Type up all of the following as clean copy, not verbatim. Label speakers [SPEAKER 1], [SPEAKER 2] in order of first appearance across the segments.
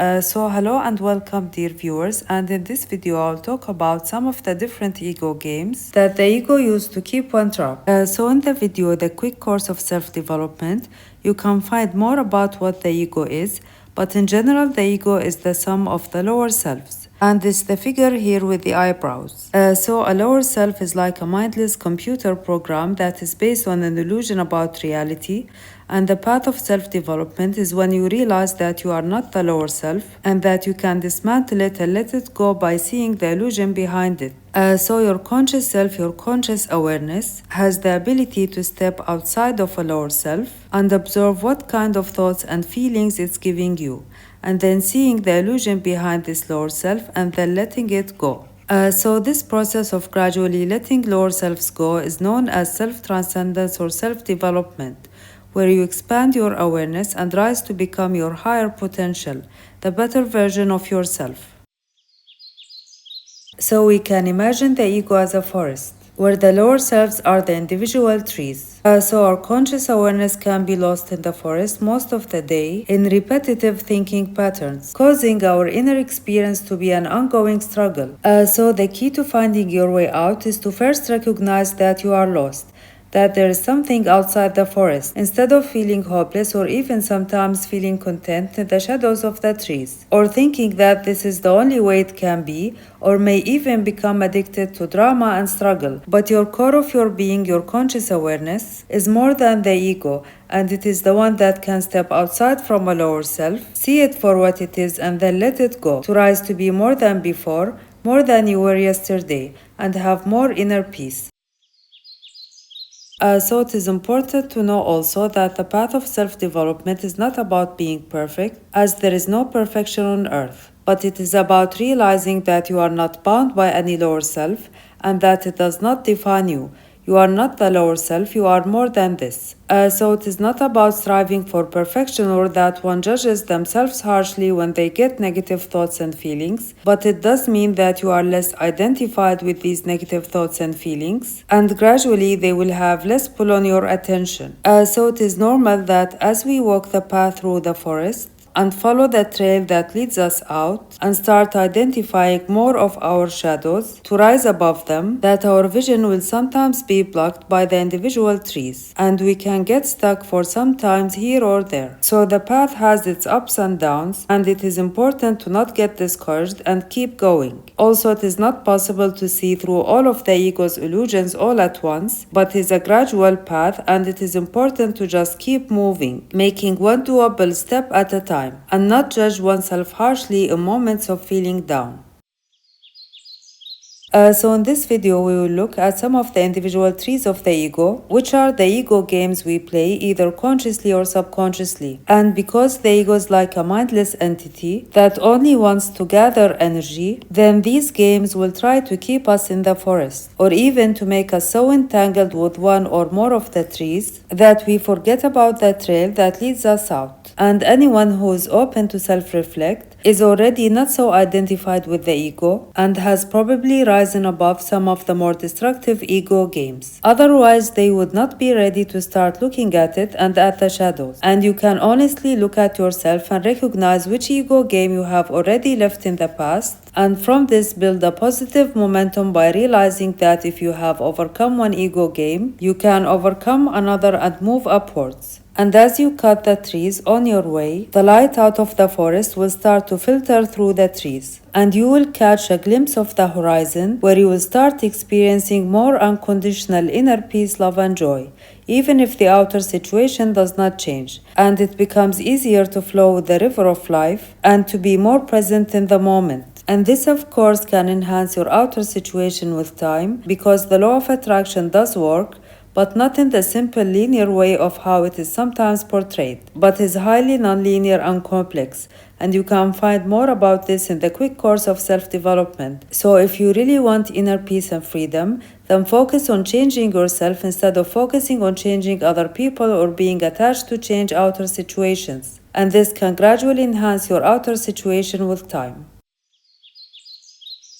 [SPEAKER 1] Hello and welcome, dear viewers. And in this video, I'll talk about some of the different ego games that the ego used to keep one trapped. In the video, the quick course of self-development, you can find more about what the ego is, but in general, the ego is the sum of the lower selves. And it's the figure here with the eyebrows. A lower self is like a mindless computer program that is based on an illusion about reality. And the path of self development is when you realize that you are not the lower self and that you can dismantle it and let it go by seeing the illusion behind it. Your conscious self, your conscious awareness, has the ability to step outside of a lower self and observe what kind of thoughts and feelings it's giving you, and then seeing the illusion behind this lower self and then letting it go. This process of gradually letting lower selves go is known as self-transcendence or self-development, where you expand your awareness and rise to become your higher potential, the better version of yourself. So we can imagine the ego as a forest, where the lower selves are the individual trees. Our conscious awareness can be lost in the forest most of the day in repetitive thinking patterns, causing our inner experience to be an ongoing struggle. The key to finding your way out is to first recognize that you are lost, that there is something outside the forest, instead of feeling hopeless or even sometimes feeling content in the shadows of the trees, or thinking that this is the only way it can be, or may even become addicted to drama and struggle. But your core of your being, your conscious awareness, is more than the ego, and it is the one that can step outside from a lower self, see it for what it is, and then let it go, to rise to be more than before, more than you were yesterday, and have more inner peace. It is important to know also that the path of self-development is not about being perfect, as there is no perfection on earth, but it is about realizing that you are not bound by any lower self and that it does not define you. You are not the lower self, you are more than this. It is not about striving for perfection or that one judges themselves harshly when they get negative thoughts and feelings, but it does mean that you are less identified with these negative thoughts and feelings, and gradually they will have less pull on your attention. It is normal that as we walk the path through the forest, and follow the trail that leads us out and start identifying more of our shadows to rise above them, that our vision will sometimes be blocked by the individual trees and we can get stuck for some times here or there. So the path has its ups and downs, and it is important to not get discouraged and keep going. Also, it is not possible to see through all of the ego's illusions all at once, but is a gradual path, and it is important to just keep moving, making one doable step at a time, and not judge oneself harshly in moments of feeling down. In this video, we will look at some of the individual trees of the ego, which are the ego games we play either consciously or subconsciously. And because the ego is like a mindless entity that only wants to gather energy, then these games will try to keep us in the forest, or even to make us so entangled with one or more of the trees that we forget about the trail that leads us out. And anyone who is open to self-reflect is already not so identified with the ego and has probably risen above some of the more destructive ego games. Otherwise, they would not be ready to start looking at it and at the shadows. And you can honestly look at yourself and recognize which ego game you have already left in the past, and from this build a positive momentum by realizing that if you have overcome one ego game, you can overcome another and move upwards. And as you cut the trees on your way, the light out of the forest will start to filter through the trees, and you will catch a glimpse of the horizon where you will start experiencing more unconditional inner peace, love, and joy, even if the outer situation does not change, and it becomes easier to flow with the river of life and to be more present in the moment. And this, of course, can enhance your outer situation with time, because the law of attraction does work, but not in the simple linear way of how it is sometimes portrayed, but is highly nonlinear and complex. And you can find more about this in the quick course of self-development. So if you really want inner peace and freedom, then focus on changing yourself instead of focusing on changing other people or being attached to change outer situations. And this can gradually enhance your outer situation with time.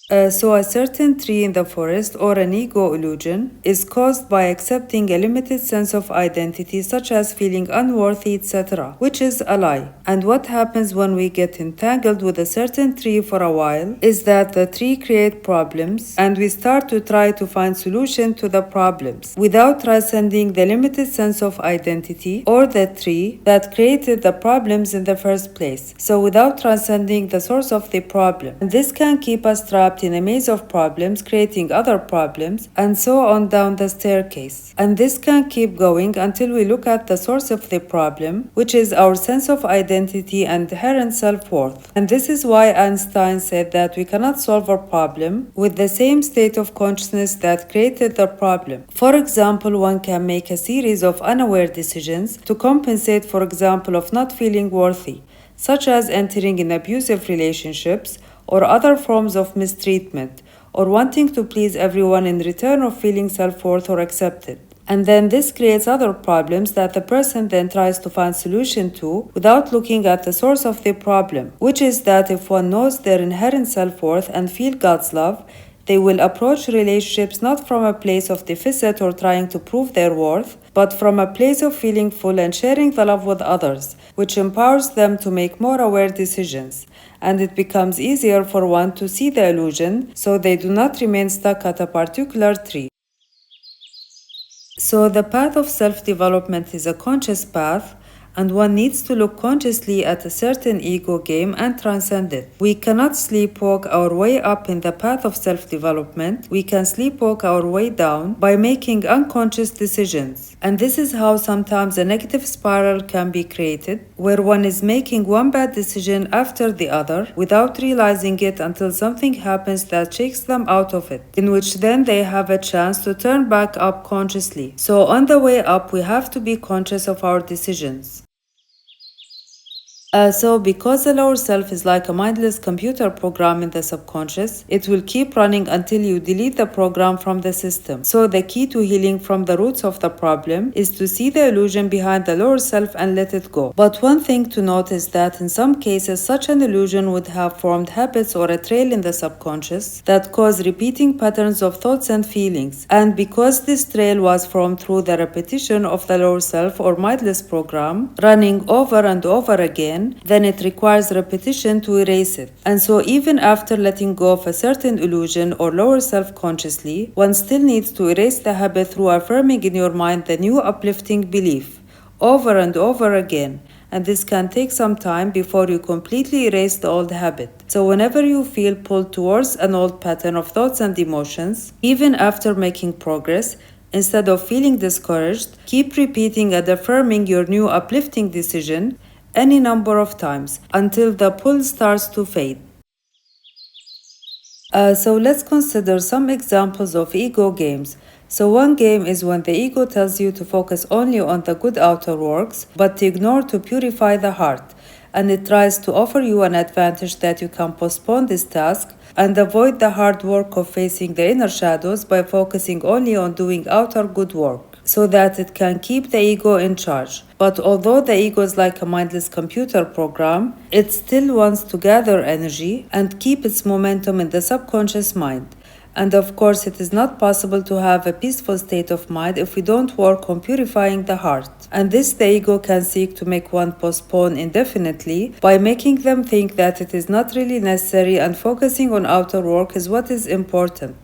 [SPEAKER 1] So a certain tree in the forest or an ego illusion is caused by accepting a limited sense of identity such as feeling unworthy, etc., which is a lie. And what happens when we get entangled with a certain tree for a while is that the tree creates problems and we start to try to find solution to the problems without transcending the limited sense of identity or the tree that created the problems in the first place. So without transcending the source of the problem. And this can keep us trapped in a maze of problems, creating other problems, and so on down the staircase. And this can keep going until we look at the source of the problem, which is our sense of identity and inherent self-worth. And this is why Einstein said that we cannot solve a problem with the same state of consciousness that created the problem. For example, one can make a series of unaware decisions to compensate, for example, of not feeling worthy, such as entering in abusive relationships or other forms of mistreatment, or wanting to please everyone in return of feeling self-worth or accepted. And then this creates other problems that the person then tries to find solution to without looking at the source of the problem, which is that if one knows their inherent self-worth and feel God's love, they will approach relationships not from a place of deficit or trying to prove their worth, but from a place of feeling full and sharing the love with others, which empowers them to make more aware decisions. And it becomes easier for one to see the illusion so they do not remain stuck at a particular tree. So the path of self-development is a conscious path, and one needs to look consciously at a certain ego game and transcend it. We cannot sleepwalk our way up in the path of self-development. We can sleepwalk our way down by making unconscious decisions. And this is how sometimes a negative spiral can be created, where one is making one bad decision after the other without realizing it until something happens that shakes them out of it, in which then they have a chance to turn back up consciously. So on the way up, we have to be conscious of our decisions. So because the lower self is like a mindless computer program in the subconscious, it will keep running until you delete the program from the system. So the key to healing from the roots of the problem is to see the illusion behind the lower self and let it go. But one thing to note is that in some cases, such an illusion would have formed habits or a trail in the subconscious that cause repeating patterns of thoughts and feelings. And because this trail was formed through the repetition of the lower self or mindless program, running over and over again, then it requires repetition to erase it. And so even after letting go of a certain illusion or lower self consciously, one still needs to erase the habit through affirming in your mind the new uplifting belief over and over again. And this can take some time before you completely erase the old habit. So whenever you feel pulled towards an old pattern of thoughts and emotions, even after making progress, instead of feeling discouraged, keep repeating and affirming your new uplifting decision any number of times until the pull starts to fade. So let's consider some examples of ego games. So one game is when the ego tells you to focus only on the good outer works, but to ignore to purify the heart. And it tries to offer you an advantage that you can postpone this task and avoid the hard work of facing the inner shadows by focusing only on doing outer good work, so that it can keep the ego in charge. But although the ego is like a mindless computer program, it still wants to gather energy and keep its momentum in the subconscious mind. And of course, it is not possible to have a peaceful state of mind if we don't work on purifying the heart. And this the ego can seek to make one postpone indefinitely by making them think that it is not really necessary and focusing on outer work is what is important.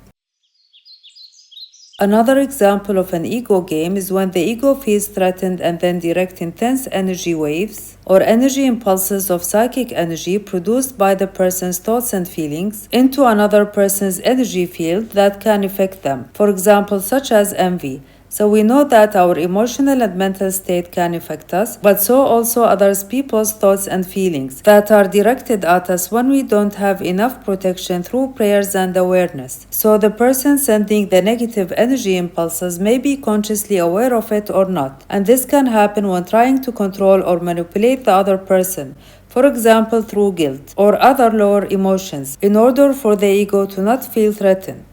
[SPEAKER 1] Another example of an ego game is when the ego feels threatened and then direct intense energy waves or energy impulses of psychic energy produced by the person's thoughts and feelings into another person's energy field that can affect them. For example, such as envy. So we know that our emotional and mental state can affect us, but so also others people's thoughts and feelings that are directed at us when we don't have enough protection through prayers and awareness. So the person sending the negative energy impulses may be consciously aware of it or not, and this can happen when trying to control or manipulate the other person. For example, through guilt or other lower emotions, in order for the ego to not feel threatened.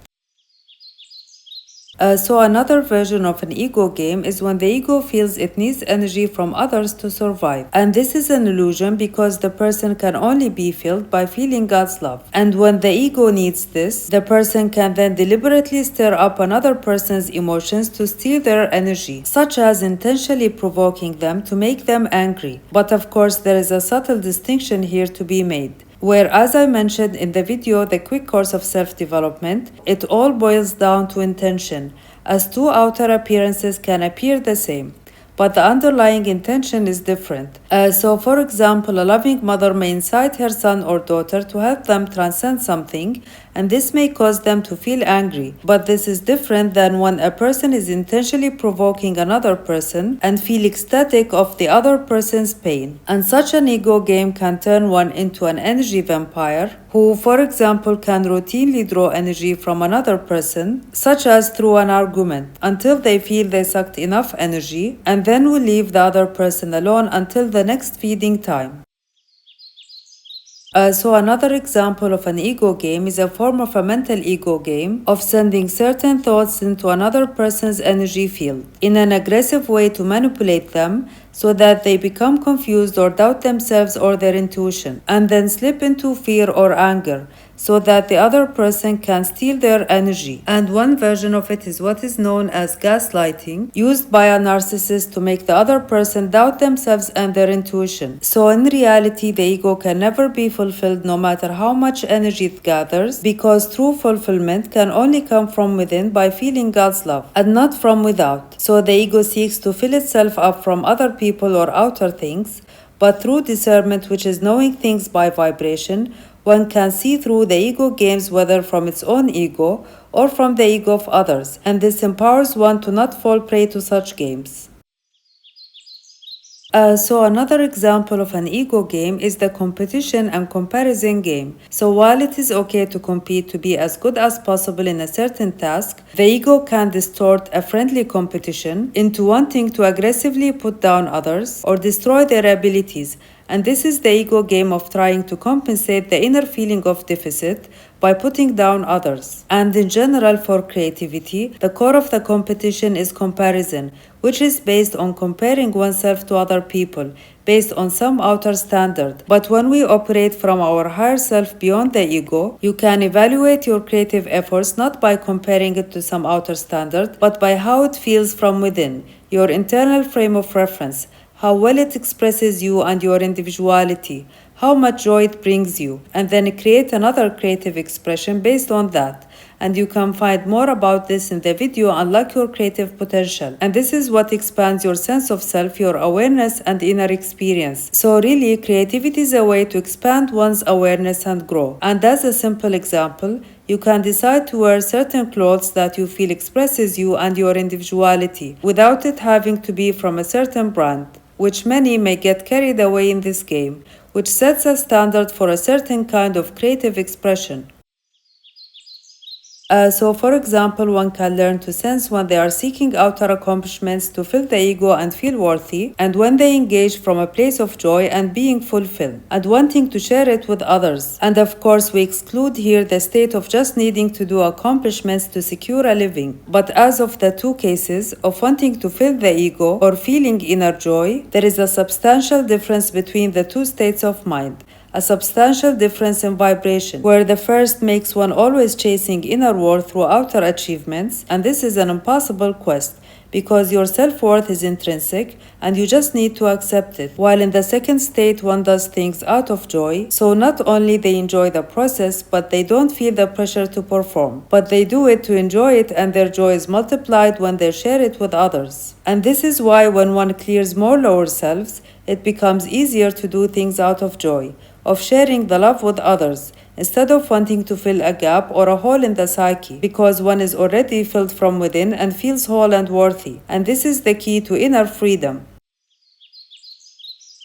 [SPEAKER 1] So another version of an ego game is when the ego feels it needs energy from others to survive. And this is an illusion because the person can only be filled by feeling God's love. And when the ego needs this, the person can then deliberately stir up another person's emotions to steal their energy, such as intentionally provoking them to make them angry. But of course, there is a subtle distinction here to be made, where, as I mentioned in the video, The Quick Course of Self-Development, it all boils down to intention, as two outer appearances can appear the same, but the underlying intention is different. So, for example, a loving mother may incite her son or daughter to help them transcend something, and this may cause them to feel angry. But this is different than when a person is intentionally provoking another person and feel ecstatic of the other person's pain. And such an ego game can turn one into an energy vampire who, for example, can routinely draw energy from another person, such as through an argument, until they feel they sucked enough energy, and then will leave the other person alone until the next feeding time. So another example of an ego game is a form of a mental ego game of sending certain thoughts into another person's energy field in an aggressive way to manipulate them so that they become confused or doubt themselves or their intuition, and then slip into fear or anger so that the other person can steal their energy. And one version of it is what is known as gaslighting, used by a narcissist to make the other person doubt themselves and their intuition. So in reality, the ego can never be fulfilled no matter how much energy it gathers, because true fulfillment can only come from within by feeling God's love, and not from without. So the ego seeks to fill itself up from other people or outer things, but through discernment, which is knowing things by vibration, one can see through the ego games whether from its own ego or from the ego of others, and this empowers one to not fall prey to such games. So another example of an ego game is the competition and comparison game. So while it is okay to compete to be as good as possible in a certain task, the ego can distort a friendly competition into wanting to aggressively put down others or destroy their abilities. And this is the ego game of trying to compensate the inner feeling of deficit by putting down others. And in general, for creativity, the core of the competition is comparison, which is based on comparing oneself to other people, based on some outer standard. But when we operate from our higher self beyond the ego, you can evaluate your creative efforts not by comparing it to some outer standard, but by how it feels from within, your internal frame of reference, how well it expresses you and your individuality, how much joy it brings you, and then create another creative expression based on that. And you can find more about this in the video Unlock Your Creative Potential. And this is what expands your sense of self, your awareness, and inner experience. So really, creativity is a way to expand one's awareness and grow. And as a simple example, you can decide to wear certain clothes that you feel expresses you and your individuality, without it having to be from a certain brand, which many may get carried away in this game, which sets a standard for a certain kind of creative expression. So for example, one can learn to sense when they are seeking outer accomplishments to fill the ego and feel worthy, and when they engage from a place of joy and being fulfilled, and wanting to share it with others. And of course, we exclude here the state of just needing to do accomplishments to secure a living. But as of the two cases of wanting to fill the ego or feeling inner joy, there is a substantial difference between the two states of mind. A substantial difference in vibration, where the first makes one always chasing inner worth through outer achievements, and this is an impossible quest, because your self-worth is intrinsic and you just need to accept it. While in the second state, one does things out of joy, so not only they enjoy the process, but they don't feel the pressure to perform, but they do it to enjoy it, and their joy is multiplied when they share it with others. And this is why when one clears more lower selves, it becomes easier to do things out of joy, of sharing the love with others, instead of wanting to fill a gap or a hole in the psyche, because one is already filled from within and feels whole and worthy. And this is the key to inner freedom.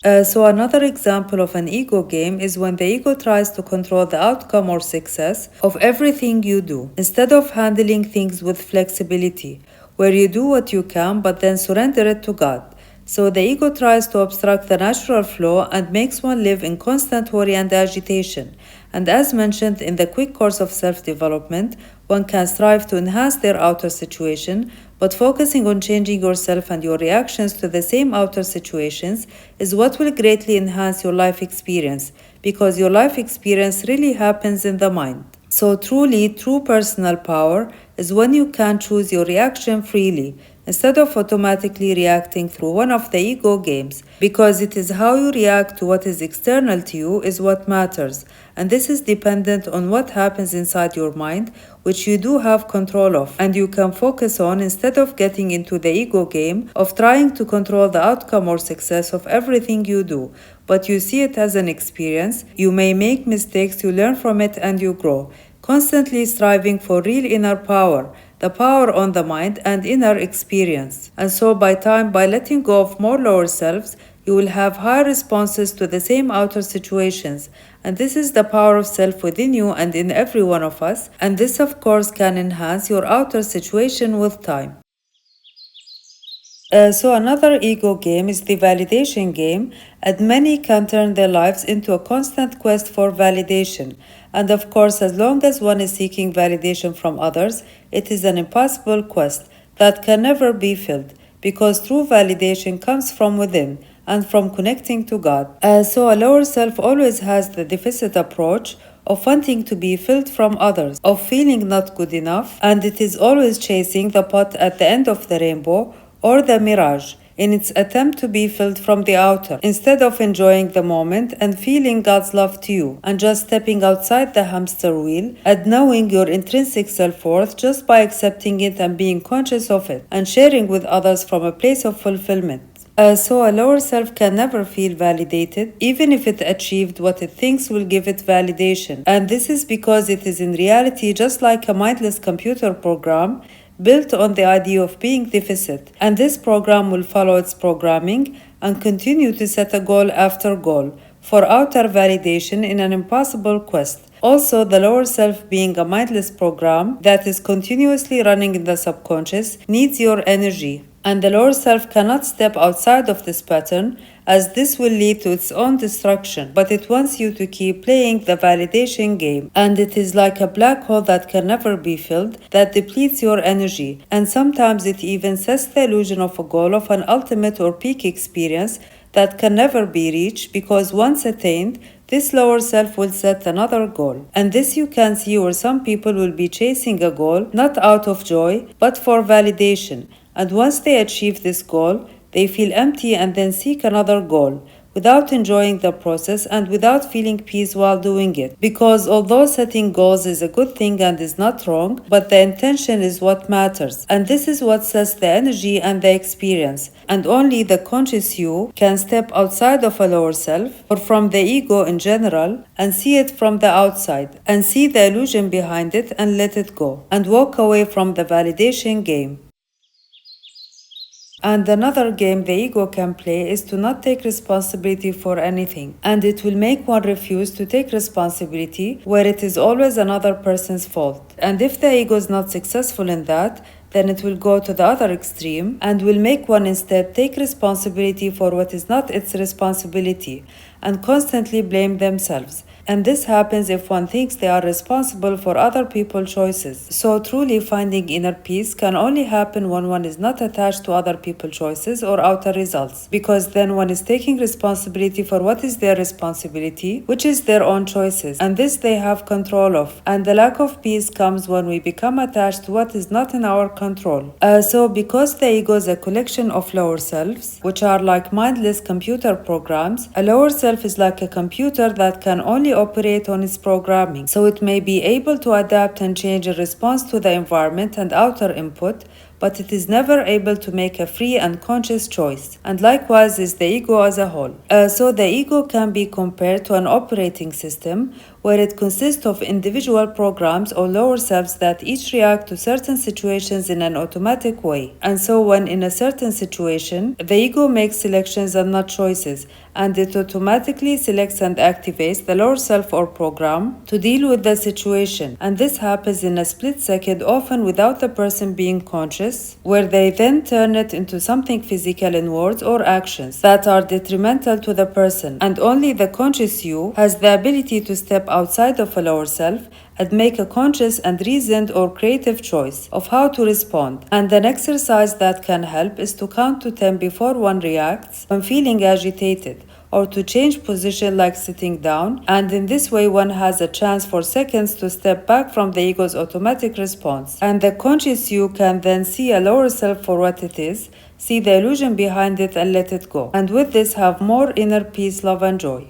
[SPEAKER 1] So another example of an ego game is when the ego tries to control the outcome or success of everything you do, instead of handling things with flexibility, where you do what you can but then surrender it to God. So the ego tries to obstruct the natural flow and makes one live in constant worry and agitation. And as mentioned in the quick course of self-development, one can strive to enhance their outer situation, but focusing on changing yourself and your reactions to the same outer situations is what will greatly enhance your life experience, because your life experience really happens in the mind. So truly, true personal power is when you can choose your reaction freely, instead of automatically reacting through one of the ego games, because it is how you react to what is external to you is what matters, and this is dependent on what happens inside your mind, which you do have control of, and you can focus on instead of getting into the ego game of trying to control the outcome or success of everything you do, but you see it as an experience. You may make mistakes, you learn from it, and you grow, constantly striving for real inner power, the power on the mind and inner experience. And so by letting go of more lower selves, you will have higher responses to the same outer situations. And this is the power of self within you and in every one of us. And this, of course, can enhance your outer situation with time. So another ego game is the validation game, and many can turn their lives into a constant quest for validation. And of course, as long as one is seeking validation from others, it is an impossible quest that can never be filled, because true validation comes from within and from connecting to God. So a lower self always has the deficit approach of wanting to be filled from others, of feeling not good enough, and it is always chasing the pot at the end of the rainbow or the mirage in its attempt to be filled from the outer, instead of enjoying the moment and feeling God's love to you, and just stepping outside the hamster wheel and knowing your intrinsic self-worth just by accepting it and being conscious of it and sharing with others from a place of fulfillment. So a lower self can never feel validated, even if it achieved what it thinks will give it validation. And this is because it is in reality just like a mindless computer program built on the idea of being deficit. And this program will follow its programming and continue to set a goal after goal for outer validation in an impossible quest. Also, the lower self, being a mindless program that is continuously running in the subconscious, needs your energy. And the lower self cannot step outside of this pattern, as this will lead to its own destruction, but it wants you to keep playing the validation game. And it is like a black hole that can never be filled, that depletes your energy, and sometimes it even sets the illusion of a goal of an ultimate or peak experience that can never be reached, because once attained, this lower self will set another goal. And this you can see where some people will be chasing a goal not out of joy, but for validation. And once they achieve this goal, they feel empty and then seek another goal, without enjoying the process and without feeling peace while doing it. Because although setting goals is a good thing and is not wrong, but the intention is what matters. And this is what sets the energy and the experience. And only the conscious you can step outside of a lower self, or from the ego in general, and see it from the outside, and see the illusion behind it and let it go, and walk away from the validation game. And another game the ego can play is to not take responsibility for anything, and it will make one refuse to take responsibility where it is always another person's fault. And if the ego is not successful in that, then it will go to the other extreme and will make one instead take responsibility for what is not its responsibility and constantly blame themselves. And this happens if one thinks they are responsible for other people's choices. So truly finding inner peace can only happen when one is not attached to other people's choices or outer results, because then one is taking responsibility for what is their responsibility, which is their own choices, and this they have control of. And the lack of peace comes when we become attached to what is not in our control. So because the ego is a collection of lower selves, which are like mindless computer programs, a lower self is like a computer that can only operate on its programming, so it may be able to adapt and change in response to the environment and outer input, but it is never able to make a free and conscious choice. And likewise is the ego as a whole. So the ego can be compared to an operating system where it consists of individual programs or lower selves that each react to certain situations in an automatic way. And so when in a certain situation, the ego makes selections and not choices, and it automatically selects and activates the lower self or program to deal with the situation. And this happens in a split second, often without the person being conscious, where they then turn it into something physical in words or actions that are detrimental to the person. And only the conscious you has the ability to step outside of a lower self and make a conscious and reasoned or creative choice of how to respond. And an exercise that can help is to count to 10 before one reacts when feeling agitated, or to change position like sitting down, and in this way one has a chance for seconds to step back from the ego's automatic response. And the conscious you can then see a lower self for what it is, see the illusion behind it and let it go. And with this have more inner peace, love and joy.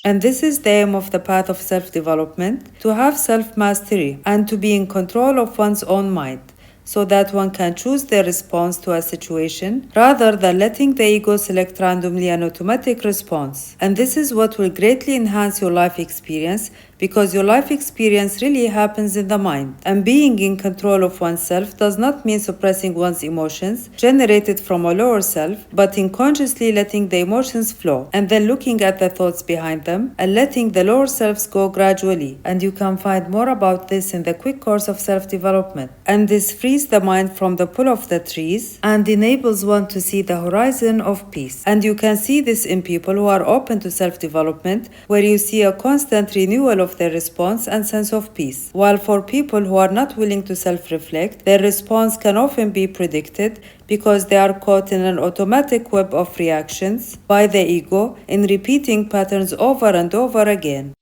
[SPEAKER 1] And this is the aim of the path of self-development, to have self-mastery and to be in control of one's own mind, so that one can choose their response to a situation rather than letting the ego select randomly an automatic response. And this is what will greatly enhance your life experience, because your life experience really happens in the mind. And being in control of oneself does not mean suppressing one's emotions generated from a lower self, but in consciously letting the emotions flow and then looking at the thoughts behind them and letting the lower selves go gradually. And you can find more about this in the quick course of self-development. And this frees the mind from the pull of the trees and enables one to see the horizon of peace. And you can see this in people who are open to self-development, where you see a constant renewal of their response and sense of peace. While for people who are not willing to self-reflect, their response can often be predicted because they are caught in an automatic web of reactions by the ego in repeating patterns over and over again.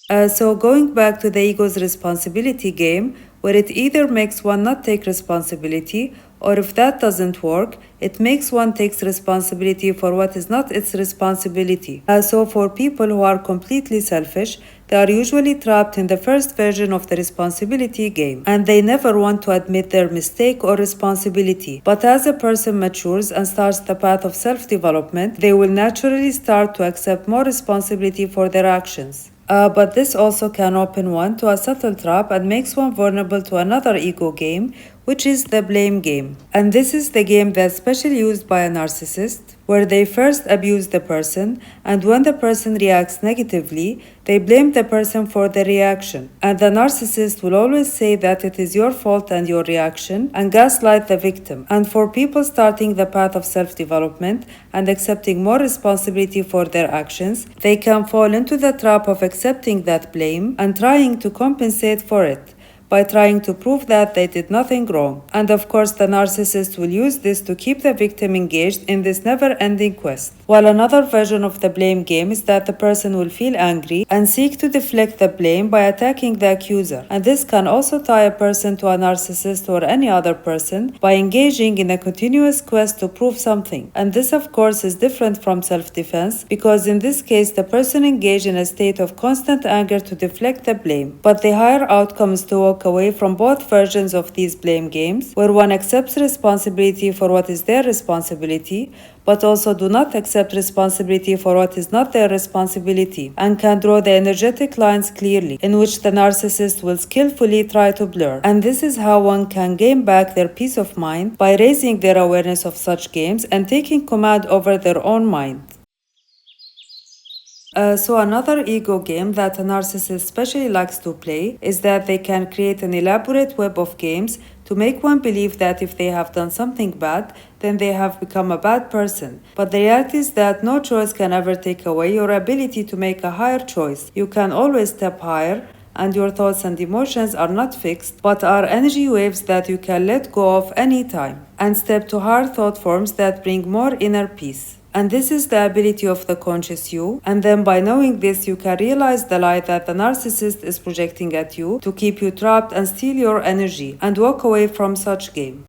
[SPEAKER 1] So going back to the ego's responsibility game, where it either makes one not take responsibility, or if that doesn't work, it makes one take responsibility for what is not its responsibility. So for people who are completely selfish, they are usually trapped in the first version of the responsibility game, and they never want to admit their mistake or responsibility. But as a person matures and starts the path of self-development, they will naturally start to accept more responsibility for their actions. But this also can open one to a subtle trap and makes one vulnerable to another ego game, which is the blame game. And this is the game that's especially used by a narcissist, where they first abuse the person, and when the person reacts negatively, they blame the person for the reaction. And the narcissist will always say that it is your fault and your reaction, and gaslight the victim. And for people starting the path of self-development and accepting more responsibility for their actions, they can fall into the trap of accepting that blame and trying to compensate for it by trying to prove that they did nothing wrong. And of course, the narcissist will use this to keep the victim engaged in this never-ending quest. While another version of the blame game is that the person will feel angry and seek to deflect the blame by attacking the accuser. And this can also tie a person to a narcissist or any other person by engaging in a continuous quest to prove something. And this, of course, is different from self-defense, because in this case, the person engaged in a state of constant anger to deflect the blame. But the higher outcome is to walk away from both versions of these blame games, where one accepts responsibility for what is their responsibility, but also do not accept responsibility for what is not their responsibility, and can draw the energetic lines clearly, in which the narcissist will skillfully try to blur. And this is how one can gain back their peace of mind, by raising their awareness of such games and taking command over their own mind. So another ego game that a narcissist especially likes to play is that they can create an elaborate web of games to make one believe that if they have done something bad, then they have become a bad person. But the reality is that no choice can ever take away your ability to make a higher choice. You can always step higher, and your thoughts and emotions are not fixed, but are energy waves that you can let go of any time, and step to higher thought forms that bring more inner peace. And this is the ability of the conscious you, and then by knowing this, you can realize the lie that the narcissist is projecting at you to keep you trapped and steal your energy, and walk away from such game.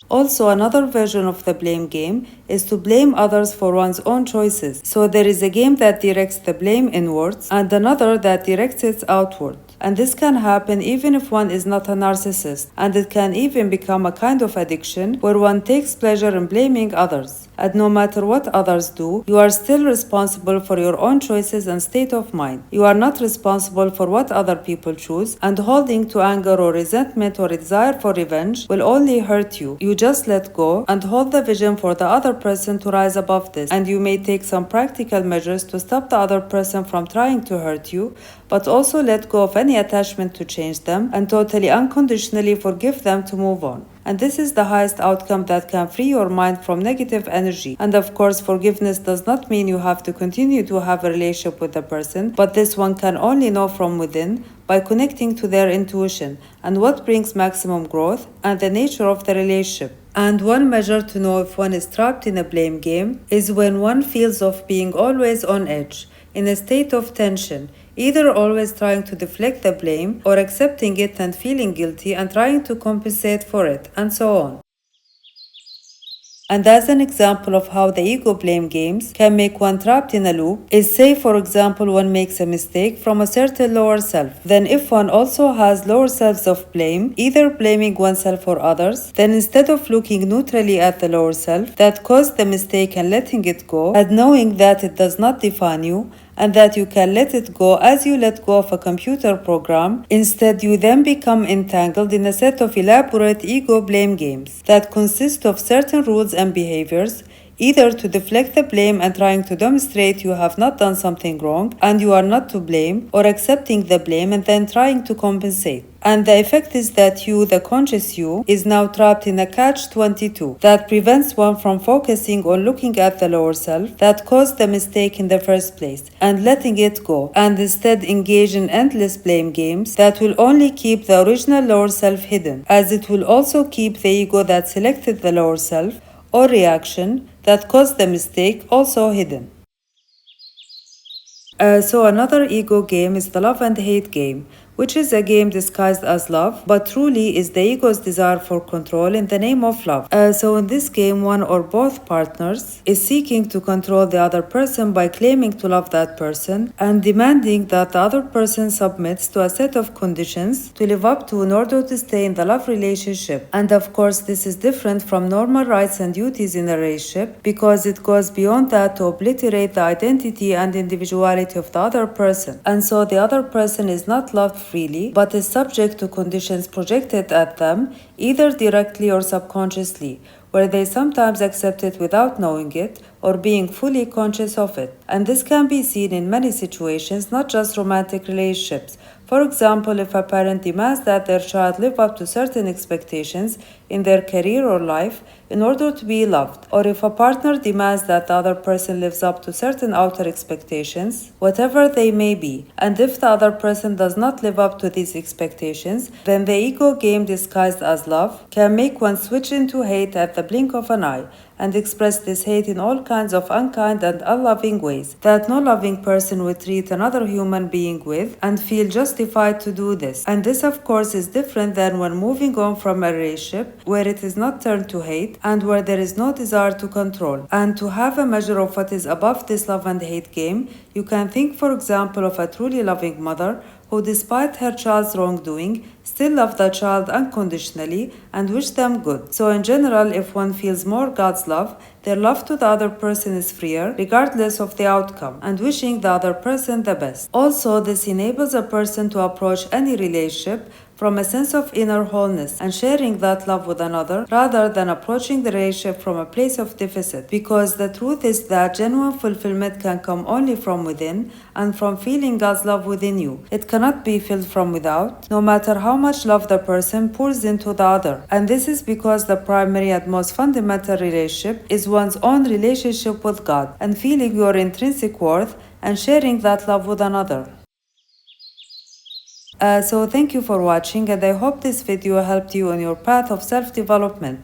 [SPEAKER 1] Also, another version of the blame game is to blame others for one's own choices. So there is a game that directs the blame inwards and another that directs it outward. And this can happen even if one is not a narcissist, and it can even become a kind of addiction where one takes pleasure in blaming others. And no matter what others do, you are still responsible for your own choices and state of mind. You are not responsible for what other people choose, and holding to anger or resentment or desire for revenge will only hurt you. You just let go and hold the vision for the other person to rise above this, and you may take some practical measures to stop the other person from trying to hurt you, but also let go of any attachment to change them and totally unconditionally forgive them to move on. And this is the highest outcome that can free your mind from negative energy. And of course, forgiveness does not mean you have to continue to have a relationship with the person, but this one can only know from within by connecting to their intuition and what brings maximum growth and the nature of the relationship. And one measure to know if one is trapped in a blame game is when one feels of being always on edge, in a state of tension, either always trying to deflect the blame or accepting it and feeling guilty and trying to compensate for it, and so on. And as an example of how the ego blame games can make one trapped in a loop is, say for example one makes a mistake from a certain lower self. Then if one also has lower selves of blame, either blaming oneself or others, then instead of looking neutrally at the lower self that caused the mistake and letting it go, and knowing that it does not define you, and that you can let it go as you let go of a computer program. Instead, you then become entangled in a set of elaborate ego blame games that consist of certain rules and behaviors, either to deflect the blame and trying to demonstrate you have not done something wrong and you are not to blame, or accepting the blame and then trying to compensate. And the effect is that you, the conscious you, is now trapped in a catch-22 that prevents one from focusing on looking at the lower self that caused the mistake in the first place and letting it go, and instead engage in endless blame games that will only keep the original lower self hidden, as it will also keep the ego that selected the lower self or reaction that caused the mistake also hidden. So another ego game is the love and hate game, which is a game disguised as love, but truly is the ego's desire for control in the name of love. So in this game, one or both partners is seeking to control the other person by claiming to love that person and demanding that the other person submits to a set of conditions to live up to in order to stay in the love relationship. And of course, this is different from normal rights and duties in a relationship because it goes beyond that to obliterate the identity and individuality of the other person. And so the other person is not loved freely, but is subject to conditions projected at them, either directly or subconsciously, where they sometimes accept it without knowing it or being fully conscious of it. And this can be seen in many situations, not just romantic relationships. For example, if a parent demands that their child live up to certain expectations in their career or life in order to be loved, or if a partner demands that the other person lives up to certain outer expectations, whatever they may be, and if the other person does not live up to these expectations, then the ego game disguised as love can make one switch into hate at the blink of an eye, and express this hate in all kinds of unkind and unloving ways that no loving person would treat another human being with and feel justified to do this. And this of course is different than when moving on from a relationship where it is not turned to hate and where there is no desire to control. And to have a measure of what is above this love and hate game, you can think for example of a truly loving mother who, despite her child's wrongdoing, still love the child unconditionally and wish them good. So in general, if one feels more God's love, their love to the other person is freer, regardless of the outcome, and wishing the other person the best. Also, this enables a person to approach any relationship from a sense of inner wholeness and sharing that love with another rather than approaching the relationship from a place of deficit, because the truth is that genuine fulfillment can come only from within and from feeling God's love within you. It cannot be filled from without, no matter how much love the person pours into the other. And this is because the primary and most fundamental relationship is one's own relationship with God and feeling your intrinsic worth and sharing that love with another. So thank you for watching, and I hope this video helped you on your path of self-development.